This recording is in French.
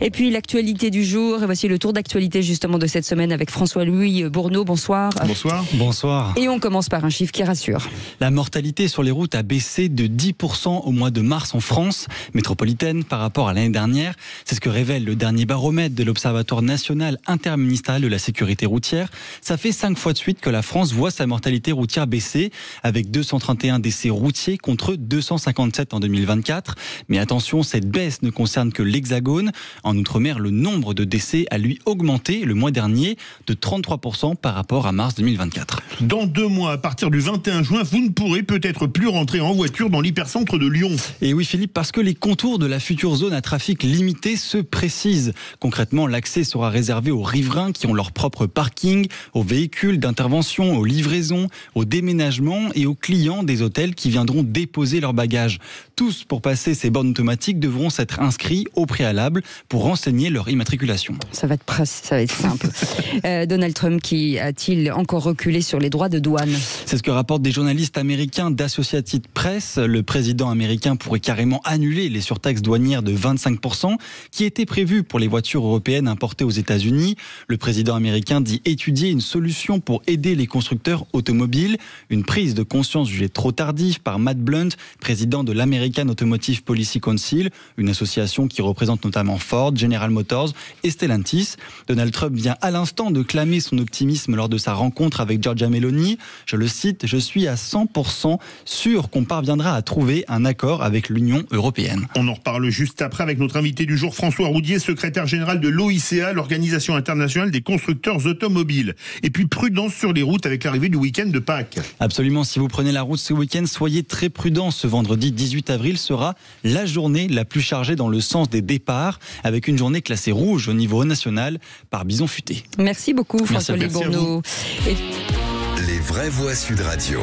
Et puis l'actualité du jour, et voici le tour d'actualité justement de cette semaine avec François-Louis Bourneau. Bonsoir. Bonsoir. Bonsoir. Et on commence par un chiffre qui rassure. La mortalité sur les routes a baissé de 10% au mois de mars en France métropolitaine par rapport à l'année dernière. C'est ce que révèle le dernier baromètre de l'Observatoire national interministériel de la sécurité routière. Ça fait 5 fois de suite que la France voit sa mortalité routière baisser, avec 231 décès routiers contre 257 en 2024. Mais attention, cette baisse ne concerne que l'Hexagone. En Outre-mer, le nombre de décès a lui augmenté le mois dernier de 33% par rapport à mars 2024. Dans 2 mois, à partir du 21 juin, vous ne pourrez peut-être plus rentrer en voiture dans l'hypercentre de Lyon. Et oui Philippe, parce que les contours de la future zone à trafic limité se précisent. Concrètement, l'accès sera réservé aux riverains qui ont leur propre parking, aux véhicules d'intervention, aux livraisons, aux déménagements et aux clients des hôtels qui viendront déposer leurs bagages. Tous, pour passer ces bornes automatiques, devront s'être inscrits au préalable pour renseigner leur immatriculation. Ça va être simple. Donald Trump qui a-t-il encore reculé sur les droits de douane ? C'est ce que rapportent des journalistes américains d'Associated Press. Le président américain pourrait carrément annuler les surtaxes douanières de 25% qui étaient prévues pour les voitures européennes importées aux États-Unis. Le président américain dit étudier une solution pour aider les constructeurs automobiles. Une prise de conscience jugée trop tardive par Matt Blunt, président de l'American Automotive Policy Council, une association qui représente notamment Ford, General Motors et Stellantis. Donald Trump vient à l'instant de clamer son optimisme lors de sa rencontre avec Giorgia Meloni. Je le cite, « Je suis à 100% sûr qu'on parviendra à trouver un accord avec l'Union européenne ». On en reparle juste après avec notre invité du jour, François Roudier, secrétaire général de l'OICA, l'Organisation internationale des constructeurs automobiles. Et puis prudence sur les routes avec l'arrivée du week-end de Pâques. Absolument, si vous prenez la route ce week-end, soyez très prudents. Ce vendredi 18 avril sera la journée la plus chargée dans le sens des départs, avec une journée classée rouge au niveau national par Bison Futé. Merci beaucoup François-Louis Merci Bourneau. Les vraies voix Sud Radio.